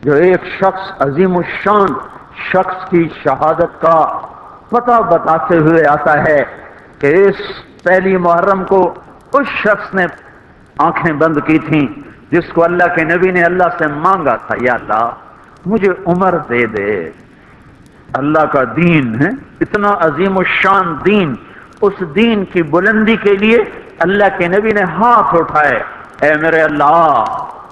جو ایک شخص عظیم الشان شخص کی شہادت کا پتہ بتاتے ہوئے آتا ہے کہ اس پہلی محرم کو اس شخص نے آنکھیں بند کی تھیں جس کو اللہ کے نبی نے اللہ سے مانگا تھا، یا اللہ مجھے عمر دے دے۔ اللہ کا دین ہے اتنا عظیم الشان دین، اس دین کی بلندی کے لیے اللہ کے نبی نے ہاتھ اٹھائے، اے میرے اللہ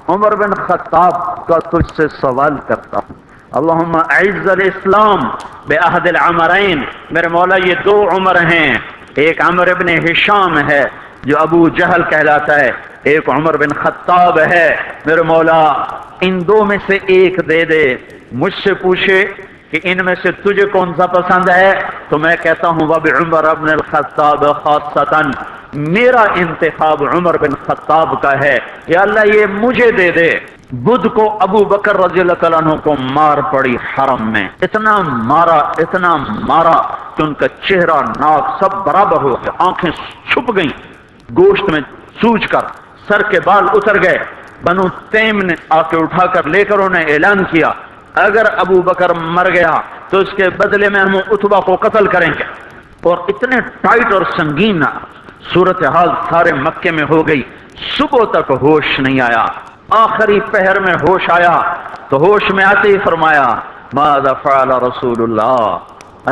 عمر بن خطاب کا تجھ سے سوال کرتا ہوں، اللہم اعز الاسلام بعہد العمرین، میرے مولا یہ دو عمر ہیں، ایک عمر بن ہشام ہے جو ابو جہل کہلاتا ہے، ایک عمر بن خطاب ہے، میرے مولا ان دو میں سے ایک دے دے۔ مجھ سے پوچھے کہ ان میں سے تجھے کون سا پسند ہے تو میں کہتا ہوں وبعمر بن الخطاب خاصتاً، میرا انتخاب عمر بن خطاب کا ہے، یا اللہ یہ مجھے دے دے۔ بدھ کو ابو بکر رضی اللہ تعالیٰ عنہ کو مار پڑی حرم میں، اتنا مارا کہ ان کا چہرہ ناک سب برابر ہو گئے، آنکھیں چھپ گئیں گوشت میں سوج کر، سر کے بال اتر گئے۔ بنو تیم نے آ کے اٹھا کر لے کر انہیں اعلان کیا اگر ابو بکر مر گیا تو اس کے بدلے میں ہم عتبہ کو قتل کریں گے، اور اتنے ٹائٹ اور سنگین صورتحال سارے مکے میں ہو گئی، صبح تک ہوش نہیں آیا، آخری پہر میں ہوش آیا تو ہوش میں آتے ہی فرمایا ماذا فعل رسول اللہ،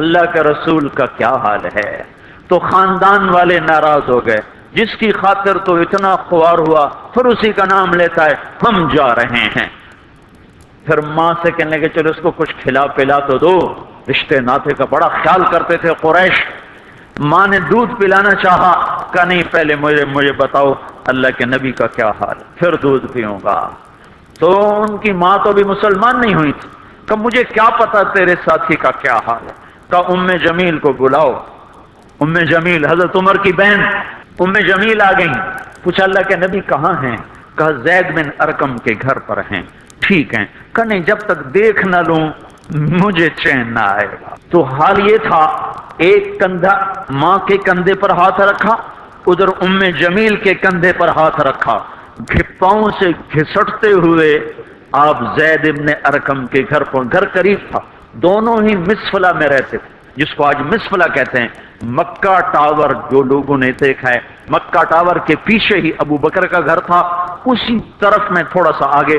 اللہ کے رسول کا کیا حال ہے۔ تو خاندان والے ناراض ہو گئے، جس کی خاطر تو اتنا خوار ہوا پھر اسی کا نام لیتا ہے، ہم جا رہے ہیں۔ پھر ماں سے کہنے لگے چلو اس کو کچھ کھلا پلا تو دو، رشتے ناطے کا بڑا خیال کرتے تھے قریش۔ ماں نے دودھ پلانا چاہا، کہا نہیں پہلے مجھے بتاؤ اللہ کے نبی کا کیا حال، پھر دودھ پیوں گا۔ تو ان کی ماں تو بھی مسلمان نہیں ہوئی تھی، کہ مجھے کیا پتا تیرے ساتھی کا کیا حال ہے۔ کہا ام جمیل کو بلاؤ۔ ام جمیل حضرت عمر کی بہن ام جمیل آ گئیں، پوچھا اللہ کے نبی کہاں ہیں؟ کہا زید بن ارقم کے گھر پر ہیں۔ ٹھیک ہیں، کہ نہیں جب تک دیکھ نہ لوں مجھے چین نہ آئے گا۔ تو حال یہ تھا، ایک کندھا ماں کے کندھے پر ہاتھ رکھا، ادھر ام جمیل کے کندھے پر ہاتھ رکھا، پاؤں سے گھسٹتے ہوئے آپ زید بن ارقم کے گھر پر، گھر قریب تھا، دونوں ہی مسفلہ میں رہتے تھے، جس کو آج مسفلہ کہتے ہیں۔ مکہ ٹاور جو لوگوں نے دیکھا ہے، مکہ ٹاور کے پیچھے ہی ابو بکر کا گھر تھا، اسی طرف میں تھوڑا سا آگے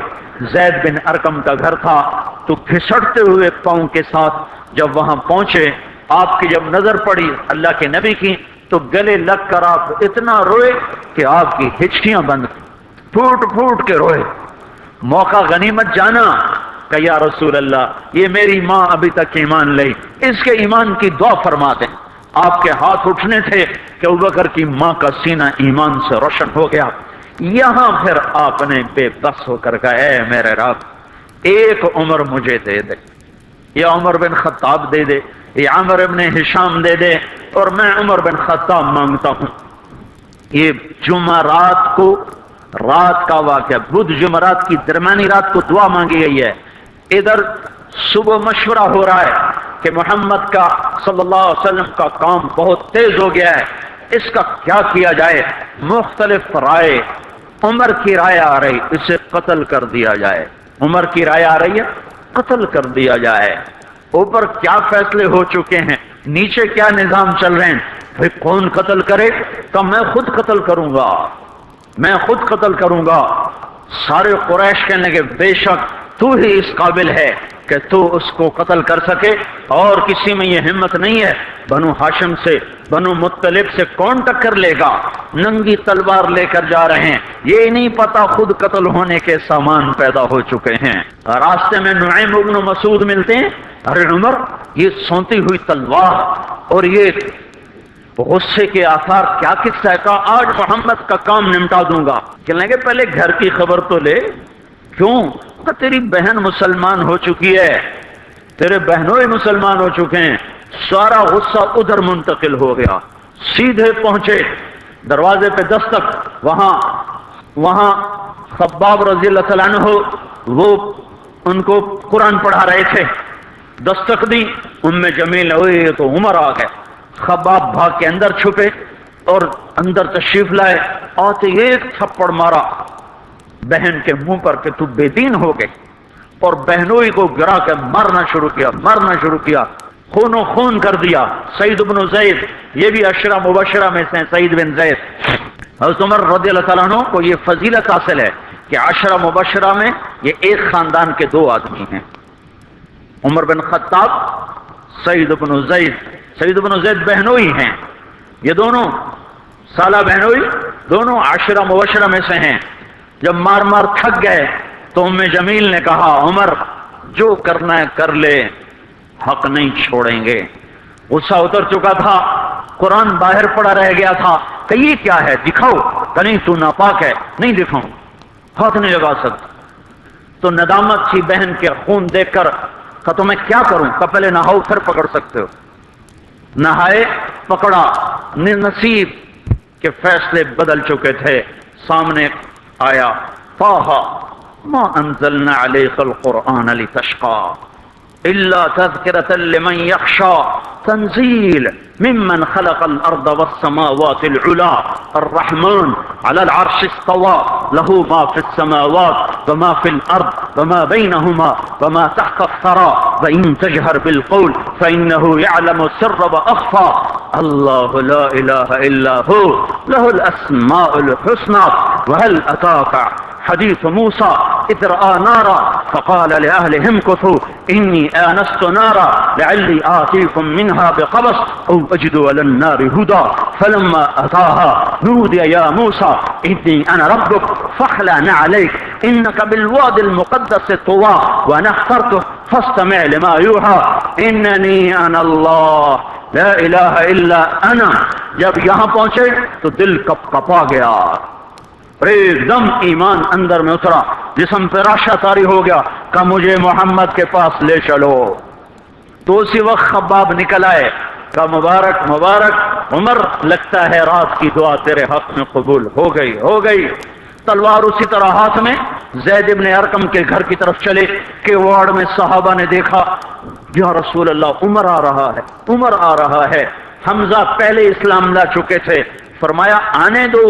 زید بن ارقم کا گھر تھا۔ تو گھسٹتے ہوئے پاؤں کے ساتھ جب وہاں پہنچے، آپ کی جب نظر پڑی اللہ کے نبی کی تو گلے لگ کر آپ اتنا روئے کہ آپ کی ہچکیاں بند، پھوٹ پھوٹ کے روئے۔ موقع غنیمت جانا کہ یا رسول اللہ یہ میری ماں ابھی تک ایمان لئی، اس کے ایمان کی دعا فرما دیں۔ آپ کے ہاتھ اٹھنے تھے کہ ابوبکر کی ماں کا سینہ ایمان سے روشن ہو گیا۔ یہاں پھر آپ نے بے بس ہو کر کہا اے میرے رب ایک عمر مجھے دے دے، یا عمر بن خطاب دے دے، یا عمر بن ہشام دے دے، اور میں عمر بن خطاب مانگتا ہوں۔ یہ جمعرات کو رات کا واقعہ، بدھ جمعرات کی درمیانی رات کو دعا مانگی گئی ہے۔ ادھر صبح مشورہ ہو رہا ہے کہ محمد کا صلی اللہ علیہ وسلم کا کام بہت تیز ہو گیا ہے، اس کا کیا کیا جائے؟ مختلف رائے، عمر کی رائے آ رہی اسے قتل کر دیا جائے، عمر کی رائے آ رہی ہے قتل کر دیا جائے۔ اوپر کیا فیصلے ہو چکے ہیں، نیچے کیا نظام چل رہے ہیں، بھئی کون قتل کرے؟ تو میں خود قتل کروں گا، میں خود قتل کروں گا۔ سارے قریش کہنے لگے بے شک تو ہی اس قابل ہے کہ تو اس کو قتل کر سکے، اور کسی میں یہ ہمت نہیں ہے۔ بنو ہاشم سے، بنو مطلب سے کون ٹکر لے گا؟ ننگی تلوار لے کر جا رہے ہیں، یہ نہیں پتا خود قتل ہونے کے سامان پیدا ہو چکے ہیں۔ راستے میں نعیم بن مسعود ملتے ہیں، ارے عمر یہ سونتی ہوئی تلوار اور یہ غصے کے آثار کیا قصہ ہے؟ کہا آج محمد کا کام نمٹا دوں گا۔ کہنے لگے پہلے گھر کی خبر تو لے، کیوں؟ کہ تیری بہن مسلمان ہو چکی ہے، تیرے بہنوں ہی مسلمان ہو چکے ہیں۔ سارا غصہ ادھر منتقل ہو گیا، سیدھے پہنچے دروازے پہ دستک، وہاں خباب رضی اللہ تعالیٰ عنہ وہ ان کو قرآن پڑھا رہے تھے، دستک دی، ام جمیل ہوئی تو عمر آ گئے۔ خباب بھاگ کے اندر چھپے اور اندر تشریف لائے، آتے ایک تھپڑ مارا بہن کے منہ پر کہ تو بے دین ہو گئے، اور بہنوئی کو گرا کے مارنا شروع کیا، خون و خون کر دیا۔ سعید بن زید، یہ بھی عشرہ مبشرہ میں سے ہیں، سعید بن زید۔ حضرت عمر رضی اللہ تعالیٰ عنہ کو یہ فضیلت حاصل ہے کہ عشرہ مبشرہ میں یہ ایک خاندان کے دو آدمی ہیں، عمر بن خطاب، سعید بن زید۔ سعید بن زید بہنوئی ہیں، یہ دونوں سالہ بہنوئی، دونوں عشرہ مبشرہ میں سے ہیں۔ جب مار مار تھک گئے تو ام جمیل نے کہا عمر جو کرنا ہے کر لے، حق نہیں چھوڑیں گے۔ غصہ اتر چکا تھا، قرآن باہر پڑا رہ گیا تھا کہ یہ کیا ہے، دکھاؤ کہ نہیں تو ناپاک ہے، نہیں دکھاؤں، ہاتھ نہیں لگا سکتا۔ تو ندامت تھی بہن کے خون دیکھ کر کہ تو میں کیا کروں، کہ پہلے نہاؤ پھر پکڑ سکتے ہو۔ نہائے، پکڑا، نصیب کے فیصلے بدل چکے تھے۔ سامنے آیا طٰہٰ ما انزلنا علیک القرآن لتشقیٰ الا تذکرۃ لمن یخشیٰ تنزیل ممن خلق الارض والسماوات العلی الرحمن علی العرش استوى له ما في السماوات وما في الارض وما بينهما وما تحت الثرى وان تجهر بالقول فانه يعلم السر واخفى الله لا اله الا هو له الاسماء الحسنى وهل اتاك حديث موسى إذ رأى نارا فقال لأهلهم امكثوا إني آنست نارا لعلي آتيكم منها بقبس أو أجد على النار هدى فلما أتاها نودي يا موسى إني أنا ربك فاخلع نعليك إنك بالوادي المقدس طوى وأنا اخترتك فاستمع لما يوحى إنني أنا الله لا الہ الا انا۔ جب یہاں پہنچے تو دل کپ کپا گیا، ایک دم ایمان اندر میں اترا، جسم پہ راشا طاری ہو گیا کہ مجھے محمد کے پاس لے چلو۔ تو اسی وقت خباب نکل آئے کہ مبارک مبارک عمر، لگتا ہے رات کی دعا تیرے حق میں قبول ہو گئی۔ تلوار اسی طرح ہاتھ میں زید ابن ارقم کے گھر کی طرف چلے کہ وارڈ میں صحابہ نے دیکھا یا رسول اللہ عمر آ رہا ہے۔ حمزہ پہلے اسلام لا چکے تھے، فرمایا آنے دو،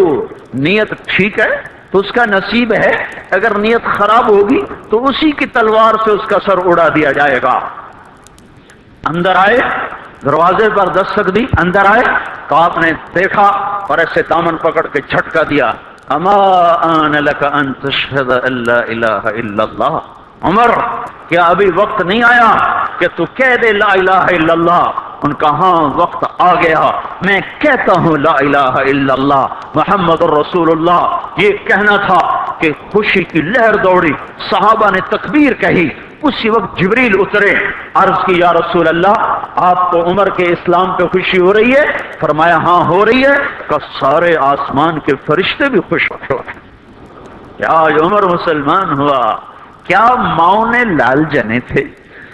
نیت ٹھیک ہے تو اس کا نصیب ہے، اگر نیت خراب ہوگی تو اسی کی تلوار سے اس کا سر اڑا دیا جائے گا۔ اندر آئے، دروازے پر دستک دی، اندر آئے تو آپ نے دیکھا اور ایسے دامن پکڑ کے جھٹکا دیا، اما آن لک ان تشہد ان لا الہ الا اللہ، عمر کیا ابھی وقت نہیں آیا کہ تو کہہ دے لا الہ الا اللہ؟ ان کا ہاں وقت آ گیا، میں کہتا ہوں لا الہ الا اللہ محمد الرسول اللہ۔ یہ کہنا تھا کہ خوشی کی لہر دوڑی، صحابہ نے تکبیر کہی، اسی وقت جبریل اترے، عرض کی یا رسول اللہ آپ کو عمر کے اسلام پہ خوشی ہو رہی ہے؟ فرمایا ہاں ہو رہی ہے، کہ سارے آسمان کے فرشتے بھی خوش ہو گئے کیا آج عمر مسلمان ہوا؟ کیا ماؤں نے لال جنے تھے،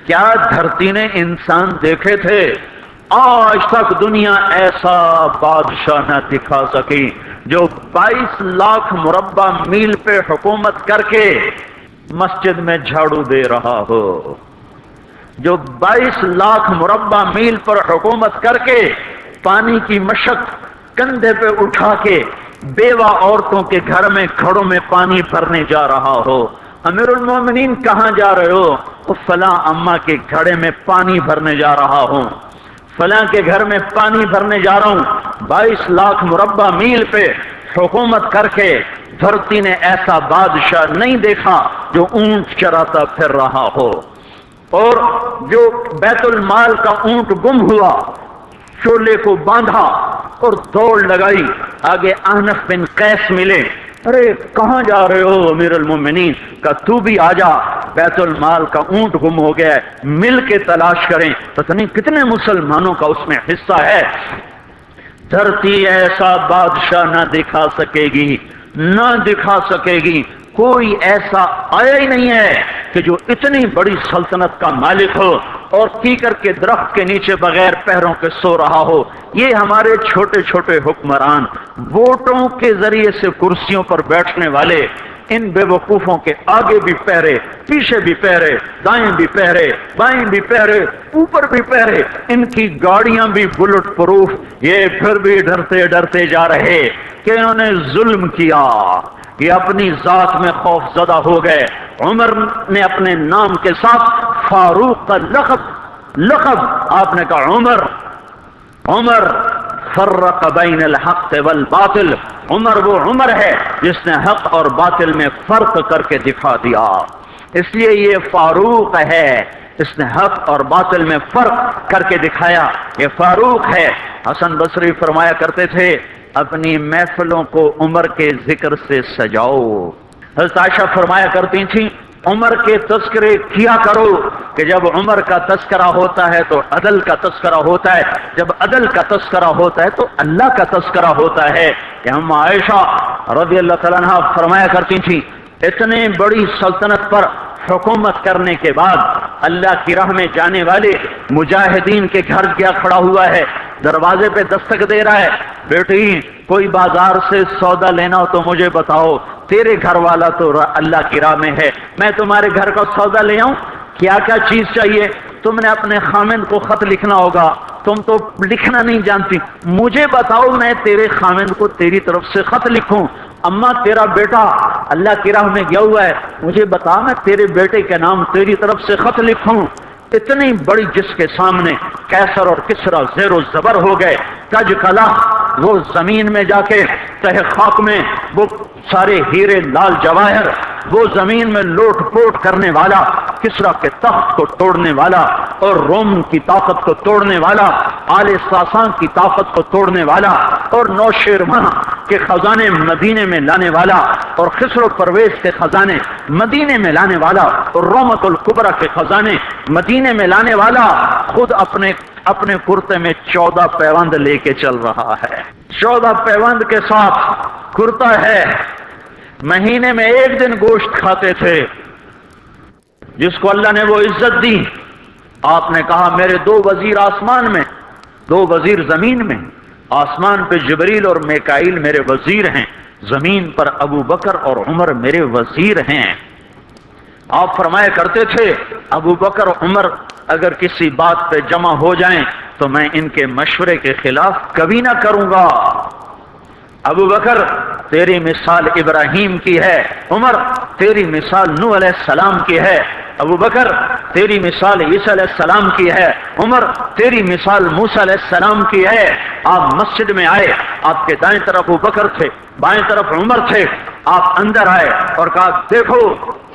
کیا دھرتی نے انسان دیکھے تھے؟ آج تک دنیا ایسا بادشاہ نہ دکھا سکی جو 22 لاکھ مربع میل پہ حکومت کر کے مسجد میں جھاڑو دے رہا ہو، جو 22 لاکھ مربع میل پر حکومت کر کے پانی کی مشق کندھے پہ اٹھا کے بیوہ عورتوں کے گھر میں گھڑوں میں پانی بھرنے جا رہا ہو۔ امیر المومنین کہاں جا رہے ہو؟ فلاں اماں کے گھڑے میں پانی بھرنے جا رہا ہوں، فلاں کے گھر میں پانی بھرنے جا رہا ہوں۔ 22 لاکھ مربع میل پہ حکومت کر کے دھرتی نے ایسا بادشاہ نہیں دیکھا جو اونٹ چراتا پھر رہا ہو، اور جو بیت المال کا اونٹ گم ہوا، چولے کو باندھا اور دوڑ لگائی، آگے احنف بن قیس ملے، ارے کہاں جا رہے ہو امیر المومنین؟ کہ تو بھی آجا، بیت المال کا اونٹ گم ہو گیا ہے، مل کے تلاش کریں، پتہ نہیں کتنے مسلمانوں کا اس میں حصہ ہے۔ دھرتی ایسا بادشاہ نہ دکھا سکے گی، نہ دکھا سکے گی، کوئی ایسا آیا ہی نہیں ہے کہ جو اتنی بڑی سلطنت کا مالک ہو اور کیکر کے درخت کے نیچے بغیر پیروں کے سو رہا ہو۔ یہ ہمارے چھوٹے چھوٹے حکمران، ووٹوں کے ذریعے سے کرسیوں پر بیٹھنے والے، ان بے وقوفوں کے آگے بھی پہرے، پیچھے بھی پہرے، دائیں بھی پہرے، بائیں بھی پہرے، اوپر بھی پہرے، ان کی گاڑیاں بھی بلٹ پروف، یہ پھر بھی ڈرتے ڈرتے جا رہے کہ انہوں نے ظلم کیا، یہ اپنی ذات میں خوف زدہ ہو گئے۔ عمر نے اپنے نام کے ساتھ فاروق کا لقب آپ نے کہا عمر فرق بین الحق والباطل، عمر وہ عمر ہے جس نے حق اور باطل میں فرق کر کے دکھا دیا، اس لیے یہ فاروق ہے، اس نے حق اور باطل میں فرق کر کے دکھایا، یہ فاروق ہے۔ حسن بصری فرمایا کرتے تھے اپنی محفلوں کو عمر کے ذکر سے سجاؤ۔ حضرت عائشہ فرمایا کرتی تھیں عمر کے تذکرے کیا کرو کہ جب عمر کا تذکرہ ہوتا ہے تو عدل کا تذکرہ ہوتا ہے، جب عدل کا تذکرہ ہوتا ہے تو اللہ کا تذکرہ ہوتا ہے۔ کہ ہم عائشہ رضی اللہ تعالیٰ عنہ فرمایا کرتی تھیں اتنے بڑی سلطنت پر حکومت کرنے کے بعد اللہ کی راہ میں جانے والے مجاہدین کے گھر کیا کھڑا ہوا ہے، دروازے پہ دستک دے رہا ہے، بیٹی کوئی بازار سے سودا لینا ہو تو مجھے بتاؤ، تیرے گھر والا تو اللہ کی راہ میں ہے، میں تمہارے گھر کا سودا لے آؤں، کیا کیا چیز چاہیے؟ تم نے اپنے خامند کو خط لکھنا ہوگا، تم تو لکھنا نہیں جانتی، مجھے بتاؤ میں تیرے خامند کو تیری طرف سے خط لکھوں۔ اماں تیرا بیٹا اللہ کی راہ میں گیا ہوا ہے، مجھے بتا میں تیرے بیٹے کے نام تیری طرف سے خط لکھوں۔ اتنی بڑی جس کے سامنے کیسر اور کسرا زیر و زبر ہو گئے، کج کلا وہ زمین میں جا کے تہ خاک میں وہ سارے ہیرے لال جواہر، وہ زمین میں لوٹ پوٹ کرنے والا، کسرا کے تخت کو توڑنے والا اور روم کی طاقت کو توڑنے والا، آل ساسان کی طاقت کو توڑنے والا اور نوشیروان کے خزانے مدینے میں لانے والا اور خسرو پرویز کے خزانے مدینے میں لانے والا اور رومت الکبرا کے خزانے مدینے میں لانے والا خود اپنے کرتے میں 14 پیوند لے کے چل رہا ہے، 14 پیوند کے ساتھ کرتا ہے، مہینے میں ایک دن گوشت کھاتے تھے، جس کو اللہ نے وہ عزت دی۔ آپ نے کہا میرے 2 وزیر آسمان میں، 2 وزیر زمین میں، آسمان پہ جبریل اور میکائیل میرے وزیر ہیں، زمین پر ابو بکر اور عمر میرے وزیر ہیں۔ آپ فرمایا کرتے تھے ابو بکر اور عمر اگر کسی بات پہ جمع ہو جائیں تو میں ان کے مشورے کے خلاف کبھی نہ کروں گا۔ ابو بکر تیری مثال ابراہیم کی ہے، عمر تیری مثال نوح علیہ السلام کی ہے، ابو بکر تیری مثال عیسیٰ علیہ السلام کی ہے، عمر تیری مثال موسیٰ علیہ السلام کی ہے۔ آپ مسجد میں آئے، آپ کے دائیں طرف ابو بکر تھے، بائیں طرف عمر تھے، آپ اندر آئے اور کہا دیکھو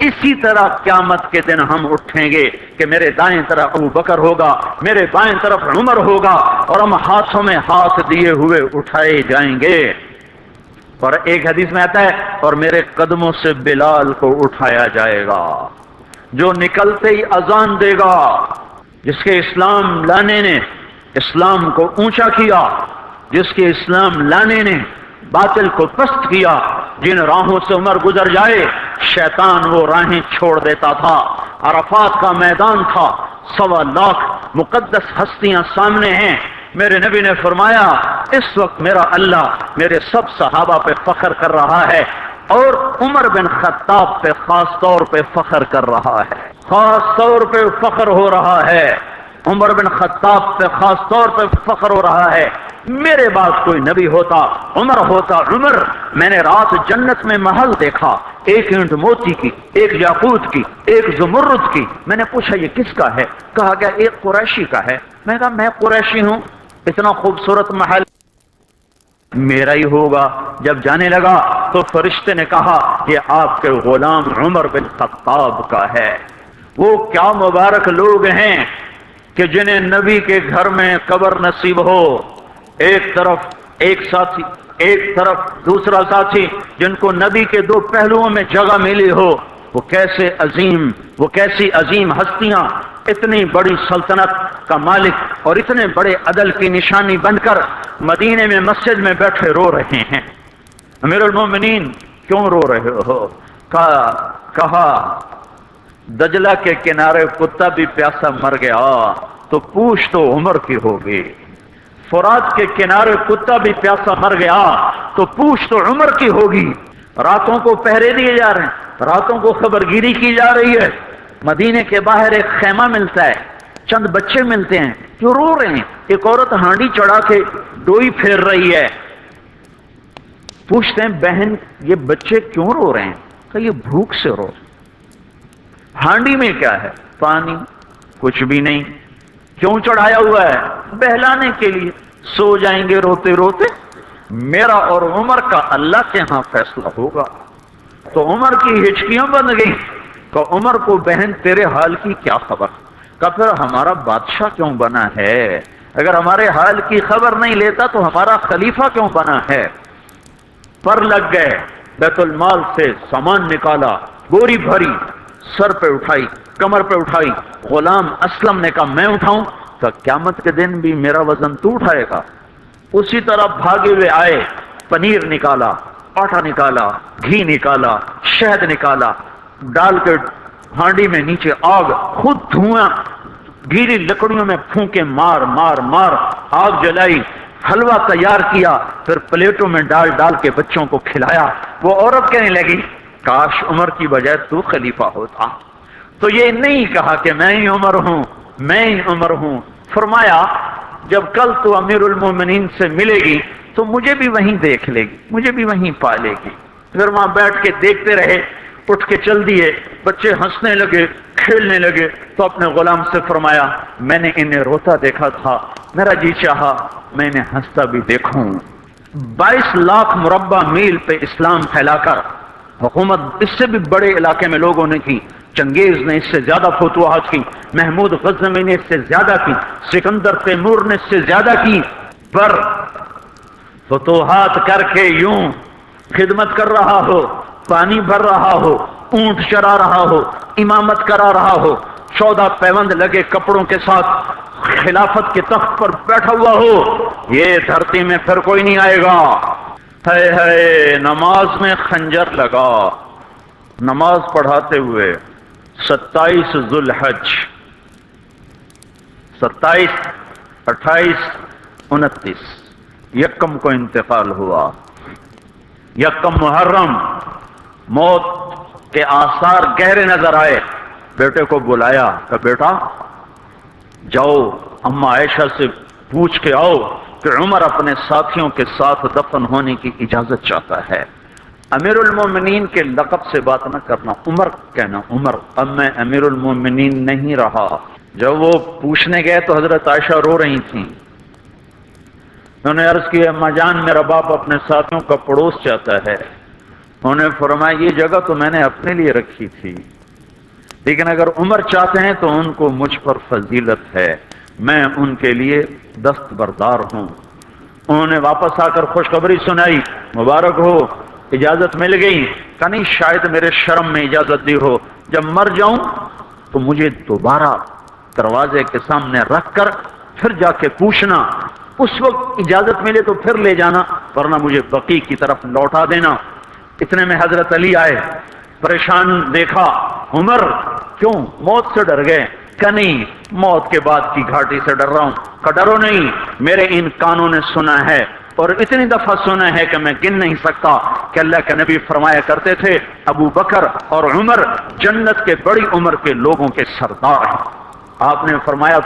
اسی طرح قیامت کے دن ہم اٹھیں گے کہ میرے دائیں طرف ابو بکر ہوگا، میرے بائیں طرف عمر ہوگا اور ہم ہاتھوں میں ہاتھ دیے ہوئے اٹھائے جائیں گے۔ اور ایک حدیث میں آتا ہے اور میرے قدموں سے بلال کو اٹھایا جائے گا، جو نکلتے ہی اذان دے گا، جس کے اسلام لانے نے اسلام کو اونچا کیا، جس کے اسلام لانے نے باطل کو پست کیا، جن راہوں سے عمر گزر جائے شیطان وہ راہیں چھوڑ دیتا تھا۔ عرفات کا میدان تھا، 1.25 لاکھ مقدس ہستیاں سامنے ہیں، میرے نبی نے فرمایا اس وقت میرا اللہ میرے سب صحابہ پہ فخر کر رہا ہے اور عمر بن خطاب پہ خاص طور پہ فخر کر رہا ہے، خاص طور پہ فخر ہو رہا ہے، عمر بن خطاب پہ خاص طور پہ فخر ہو رہا ہے۔ میرے بعد کوئی نبی ہوتا عمر ہوتا۔ عمر میں نے رات جنت میں محل دیکھا، 1 اینٹ موتی کی، 1 یاقوت کی، 1 زمرد کی۔ میں نے پوچھا یہ کس کا ہے؟ کہا گیا 1 قریشی کا ہے۔ میں کہا میں قریشی ہوں، اتنا خوبصورت محل میرا ہی ہوگا۔ جب جانے لگا تو فرشتے نے کہا یہ آپ کے غلام عمر بن خطاب کا ہے۔ وہ کیا مبارک لوگ ہیں کہ جنہیں نبی کے گھر میں قبر نصیب ہو، ایک طرف ایک ساتھی، ایک طرف دوسرا ساتھی، جن کو نبی کے 2 پہلوؤں میں جگہ ملی ہو۔ وہ کیسی عظیم ہستیاں اتنی بڑی سلطنت کا مالک اور اتنے بڑے عدل کی نشانی بن کر مدینے میں مسجد میں بیٹھے رو رہے ہیں۔ امیر المومنین کیوں رو رہے ہو؟ کہا دجلہ کے کنارے کتا بھی پیاسا مر گیا تو پوچھ تو عمر کی ہوگی، فرات کے کنارے کتا بھی پیاسا مر گیا تو پوچھ تو عمر کی ہوگی۔ راتوں کو پہرے دیے جا رہے ہیں، راتوں کو خبرگیری کی جا رہی ہے۔ مدینے کے باہر ایک خیمہ ملتا ہے، چند بچے ملتے ہیں جو رو رہے ہیں۔ ایک عورت ہانڈی چڑھا کے ڈوئی پھیر رہی ہے، پوچھتے ہیں بہن یہ بچے کیوں رو رہے ہیں؟ کہ یہ بھوک سے رو رہے۔ ہانڈی میں کیا ہے؟ پانی، کچھ بھی نہیں۔ کیوں چڑھایا ہوا ہے؟ بہلانے کے لیے۔ سو جائیں گے روتے روتے، میرا اور عمر کا اللہ کے ہاں فیصلہ ہوگا۔ تو عمر کی ہچکیاں بن گئی کہ عمر کو بہن تیرے حال کی کیا خبر؟ کہ پھر ہمارا بادشاہ کیوں بنا ہے؟ اگر ہمارے حال کی خبر نہیں لیتا تو ہمارا خلیفہ کیوں بنا ہے؟ پر لگ گئے، بیت المال سے سامان نکالا، بوری بھری، سر پہ اٹھائی، کمر پہ اٹھائی۔ غلام اسلم نے کہا میں اٹھاؤں؟ تو قیامت کے دن بھی میرا وزن تو اٹھائے گا۔ اسی طرح بھاگے ہوئے آئے، پنیر نکالا، آٹا نکالا، گھی نکالا، شہد نکالا، ڈال کے ہانڈی میں نیچے آگ، خود دھواں، گیلی لکڑیوں میں پھونکے مار مار مار آگ جلائی، حلوہ تیار کیا، پھر پلیٹوں میں ڈال ڈال کے بچوں کو کھلایا۔ وہ عورت کہنے لگی کاش عمر کی بجائے تو خلیفہ ہوتا۔ تو یہ نہیں کہا کہ میں ہی عمر ہوں، میں ہی عمر ہوں۔ فرمایا جب کل تو امیر المومنین سے ملے گی تو مجھے بھی وہیں دیکھ لے گی، مجھے بھی وہیں پا لے گی۔ پھر وہاں بیٹھ کے دیکھتے رہے، اٹھ کے چل دیے۔ بچے ہنسنے لگے، کھیلنے لگے، تو اپنے غلام سے فرمایا میں نے انہیں روتا دیکھا تھا، میرا جی چاہا میں انہیں ہنستا بھی دیکھوں۔ 22 لاکھ مربع میل پہ اسلام پھیلا کر حکومت اس سے بھی بڑے علاقے میں لوگوں نے کی۔ چنگیز نے اس سے زیادہ فتوحات کی، محمود غزنوی نے اس سے زیادہ کی، سکندر تیمور نے اس سے زیادہ کی، پر فتوحات کر کے یوں خدمت کر رہا ہو، پانی بھر رہا ہو، اونٹ چرا رہا ہو، امامت کرا رہا ہو، 14 پیوند لگے کپڑوں کے ساتھ خلافت کے تخت پر بیٹھا ہوا ہو، یہ دھرتی میں پھر کوئی نہیں آئے گا۔ ہے ہے نماز میں خنجر لگا، نماز پڑھاتے ہوئے 27 ذوالحج، 27، 28، 29 یکم کو انتقال ہوا۔ یکم محرم موت کے آثار گہرے نظر آئے۔ بیٹے کو بلایا کہ بیٹا جاؤ اما عائشہ سے پوچھ کے آؤ کہ عمر اپنے ساتھیوں کے ساتھ دفن ہونے کی اجازت چاہتا ہے۔ امیر المومنین کے لقب سے بات نہ کرنا، عمر کہنا، عمر۔ اب میں امیر المومنین نہیں رہا۔ جب وہ پوچھنے گئے تو حضرت عائشہ رو رہی تھیں۔ انہوں نے عرض کی اما جان میرا باپ اپنے ساتھیوں کا پڑوس چاہتا ہے۔ انہوں نے فرمایا یہ جگہ تو میں نے اپنے لیے رکھی تھی، لیکن اگر عمر چاہتے ہیں تو ان کو مجھ پر فضیلت ہے، میں ان کے لیے دستبردار ہوں۔ انہوں نے واپس آ کر خوشخبری سنائی، مبارک ہو اجازت مل گئی۔ کہ نہیں شاید میرے شرم میں اجازت دی ہو، جب مر جاؤں تو مجھے دوبارہ دروازے کے سامنے رکھ کر پھر جا کے پوچھنا، اس وقت اجازت ملے تو پھر لے جانا، ورنہ مجھے بقیع کی طرف لوٹا دینا۔ اتنے میں حضرت علی آئے، پریشان دیکھا، عمر کیوں موت سے ڈر گئے؟ کہ نہیں موت کے بعد کی گھاٹی سے ڈر رہا ہوں۔ کہ ڈرو نہیں، میرے ان کانوں نے سنا ہے اور اتنی دفعہ سنا ہے کہ میں گن نہیں سکتا کہ اللہ کے نبی فرمایا کرتے تھے ابو بکر اور عمر جنت کے بڑی عمر کے لوگوں کے سردار ہیں۔ آپ نے فرمایا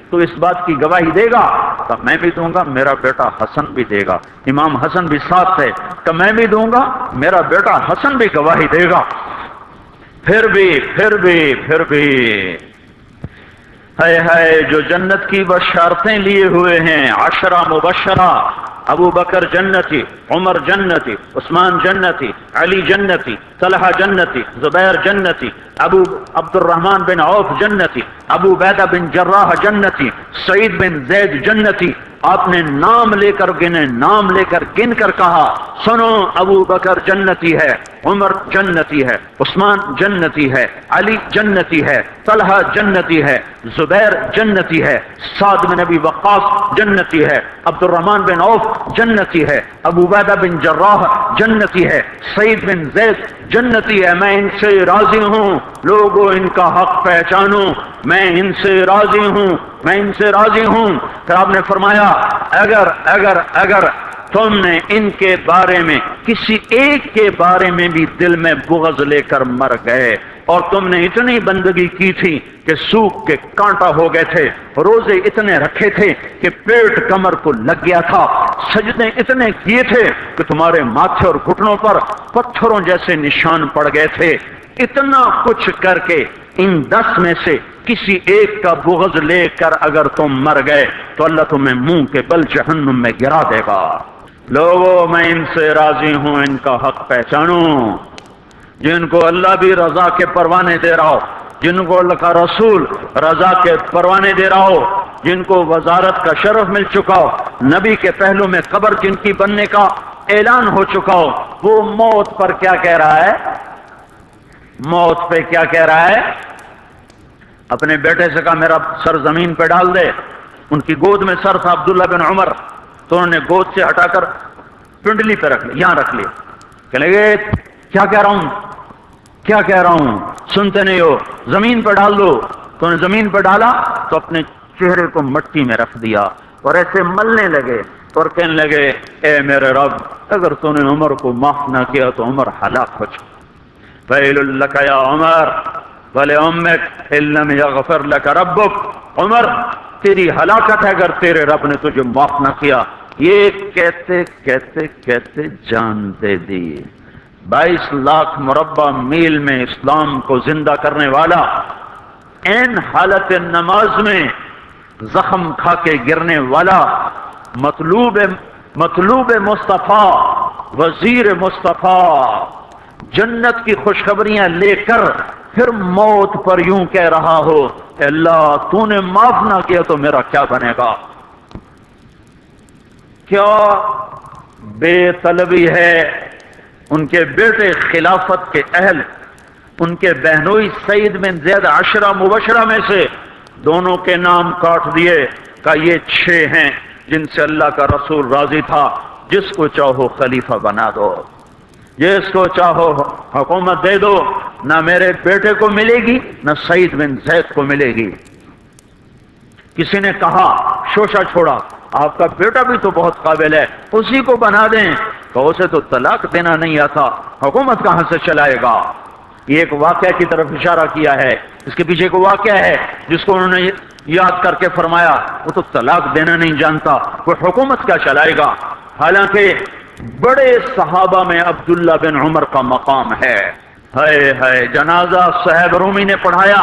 تو اس بات کی گواہی دے گا؟ تو میں بھی دوں گا، میرا بیٹا حسن بھی دے گا۔ امام حسن بھی ساتھ تھے، تو میں بھی دوں گا، میرا بیٹا حسن بھی گواہی دے گا۔ پھر بھی ہے جو جنت کی بشارتیں لیے ہوئے ہیں، 10 مبشرہ، ابو بکر جنتی، عمر جنتی، عثمان جنتی، علی جنتی، طلحہ جنتی، زبیر جنتی، ابو عبد الرحمن بن عوف جنتی، ابو عبیدہ بن جراح جنتی، سعید بن زید جنتی۔ آپ نے نام لے کر گنے، نام لے کر گن کر کہا سنو ابو بکر جنتی ہے، عمر جنتی ہے، عثمان جنتی ہے، علی جنتی ہے، طلحہ جنتی ہے، زبیر جنتی ہے، سعد بن ابی وقاص جنتی ہے، عبد الرحمن بن عوف جنتی ہے، ابو عبیدہ بن جراح جنتی ہے، سعید بن زید جنتی ہے۔ میں ان سے راضی ہوں، لوگوں ان کا حق پہچانو، میں ان سے راضی ہوں، میں ان سے راضی ہوں۔ پھر آپ نے فرمایا اگر تم نے ان کے بارے میں کسی ایک کے بارے میں بھی دل میں بغض لے کر مر گئے، اور تم نے اتنی بندگی کی تھی کہ سوکھ کے کانٹا ہو گئے تھے، روزے اتنے رکھے تھے کہ پیٹ کمر کو لگ گیا تھا، سجدے اتنے کیے تھے کہ تمہارے ماتھے اور گھٹنوں پر پتھروں جیسے نشان پڑ گئے تھے۔ اتنا کچھ کر کے ان 10 میں سے کسی ایک کا بغض لے کر اگر تم مر گئے تو اللہ تمہیں منہ کے بل جہنم میں گرا دے گا۔ لوگوں میں ان سے راضی ہوں، ان کا حق پہچانو۔ جن کو اللہ بھی رضا کے پروانے دے رہا ہو، جن کو اللہ کا رسول رضا کے پروانے دے رہا ہو، جن کو وزارت کا شرف مل چکا ہو، نبی کے پہلو میں قبر جن کی بننے کا اعلان ہو چکا ہو، وہ موت پر کیا کہہ رہا ہے؟ موت پہ کیا کہہ رہا ہے؟ اپنے بیٹے سے کہا میرا سر زمین پہ ڈال دے۔ ان کی گود میں سر تھا عبداللہ بن عمر، تو انہوں نے گود سے ہٹا کر پنڈلی پہ رکھ لیا، یہاں رکھ لیا۔ کہنے لگے کیا کہہ رہا ہوں، کیا کہہ رہا ہوں، سنتے نہیں ہو، زمین پہ ڈال دو۔ تو انہوں نے زمین پہ ڈالا تو اپنے چہرے کو مٹی میں رکھ دیا اور ایسے ملنے لگے اور کہنے لگے اے میرے رب، اگر تو نے عمر کو معاف نہ کیا تو عمر ہلاک ہو جائے۔ ویل لک یا عمر ولامک ان لم یغفر لک ربک، عمر تیری ہلاکت ہے اگر تیرے رب نے تجھے معاف نہ کیا۔ یہ کہتے کہتے کہتے جان دے دی۔ 22 لاکھ مربع میل میں اسلام کو زندہ کرنے والا، این حالت نماز میں زخم کھا کے گرنے والا، مطلوب مصطفیٰ، وزیر مصطفیٰ، جنت کی خوشخبریاں لے کر پھر موت پر یوں کہہ رہا ہو کہ اللہ تو نے معاف نہ کیا تو میرا کیا بنے گا۔ کیا بے طلبی ہے۔ ان کے بیٹے خلافت کے اہل، ان کے بہنوئی سعید بن زید 10 مبشرہ میں سے دونوں کے نام کاٹ دیے، کہ یہ 6 ہیں جن سے اللہ کا رسول راضی تھا، جس کو چاہو خلیفہ بنا دو، جس کو چاہو حکومت دے دو، نہ میرے بیٹے کو ملے گی نہ سعید بن زید کو ملے گی۔ کسی نے کہا شوشہ چھوڑا، آپ کا بیٹا بھی تو بہت قابل ہے، اسی کو بنا دیں، تو اسے تو طلاق دینا نہیں آتا، حکومت کہاں سے چلائے گا۔ یہ ایک واقعہ کی طرف اشارہ کیا ہے، اس کے پیچھے کو واقعہ ہے جس کو انہوں نے یاد کر کے فرمایا وہ تو طلاق دینا نہیں جانتا، وہ حکومت کیا چلائے گا۔ حالانکہ بڑے صحابہ میں عبداللہ بن عمر کا مقام ہے۔ ہائے ہائے، جنازہ صہیب رومی نے پڑھایا،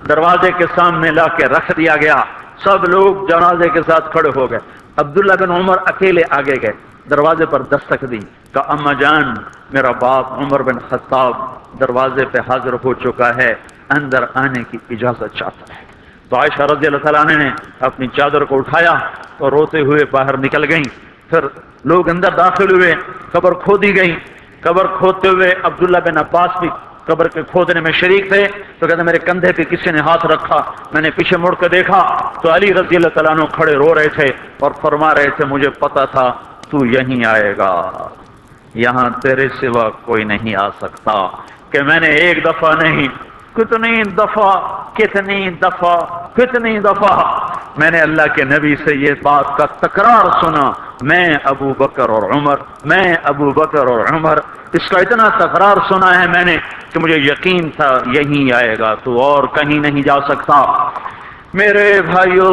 دروازے کے سامنے لا کے رکھ دیا گیا، سب لوگ جنازے کے ساتھ کھڑے ہو گئے، عبداللہ بن عمر اکیلے آگے گئے، دروازے پر دستک دی، کہا اما جان میرا باپ عمر بن خطاب دروازے پہ حاضر ہو چکا ہے، اندر آنے کی اجازت چاہتا ہے۔ تو عائشہ رضی اللہ تعالیٰ عنہ نے اپنی چادر کو اٹھایا اور روتے ہوئے باہر نکل گئیں۔ پھر لوگ اندر داخل ہوئے، قبر کھودی گئی، قبر کھودتے ہوئے عبداللہ بن عباس بھی قبر کے کھودنے میں شریک تھے، تو کہتے میرے کندھے پہ کسی نے ہاتھ رکھا، میں نے پیچھے مڑ کے دیکھا تو علی رضی اللہ تعالیٰ عنہ کھڑے رو رہے تھے اور فرما رہے تھے مجھے پتا تھا تو یہیں آئے گا، یہاں تیرے سوا کوئی نہیں آ سکتا۔ کہ میں نے ایک دفعہ نہیں، کتنی دفعہ میں نے اللہ کے نبی سے یہ بات کا تکرار سنا، میں ابو بکر اور عمر، اس کا اتنا تکرار سنا ہے میں نے کہ مجھے یقین تھا یہیں آئے گا، تو اور کہیں نہیں جا سکتا۔ میرے بھائیو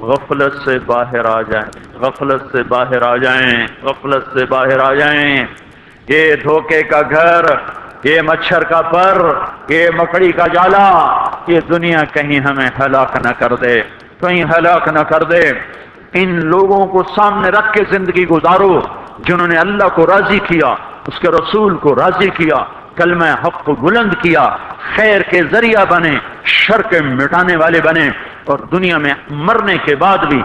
غفلت سے باہر آ جائیں، غفلت سے باہر آ جائیں۔ یہ دھوکے کا گھر، یہ مچھر کا پر، یہ مکڑی کا جالا، یہ دنیا کہیں ہمیں ہلاک نہ کر دے۔ ان لوگوں کو سامنے رکھ کے زندگی گزارو جنہوں نے اللہ کو راضی کیا، اس کے رسول کو راضی کیا، کلمہ حق کو بلند کیا، خیر کے ذریعہ بنے، شر کے مٹانے والے بنے، اور دنیا میں مرنے کے بعد بھی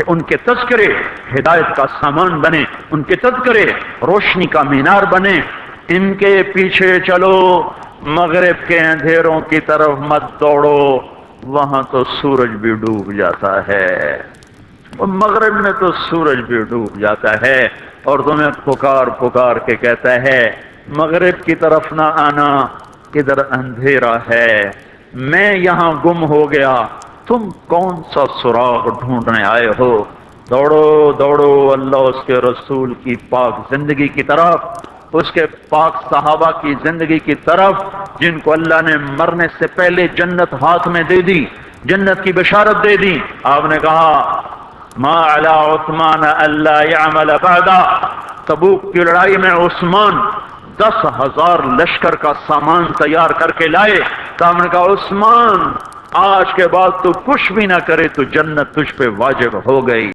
ان کے تذکرے ہدایت کا سامان بنے، ان کے تذکرے روشنی کا مینار بنے۔ ان کے پیچھے چلو، مغرب کے اندھیروں کی طرف مت دوڑو، وہاں تو سورج بھی ڈوب جاتا ہے، مغرب میں تو سورج بھی ڈوب جاتا ہے، اور تمہیں پکار کے کہتا ہے مغرب کی طرف نہ آنا، ادھر اندھیرا ہے، میں یہاں گم ہو گیا، تم کون سا سراغ ڈھونڈنے آئے ہو؟ دوڑو اللہ اس کے رسول کی پاک زندگی کی طرف، اس کے پاک صحابہ کی زندگی کی طرف جن کو اللہ نے مرنے سے پہلے جنت ہاتھ میں دے دی، جنت کی بشارت دے دی. آپ نے کہا ما علی عثمان الا یعمل بعدا. تبوک کی لڑائی میں عثمان 10,000 لشکر کا سامان تیار کر کے لائے. تو ہم نے کہا عثمان آج کے بعد تو کچھ بھی نہ کرے تو جنت تجھ پہ واجب ہو گئی.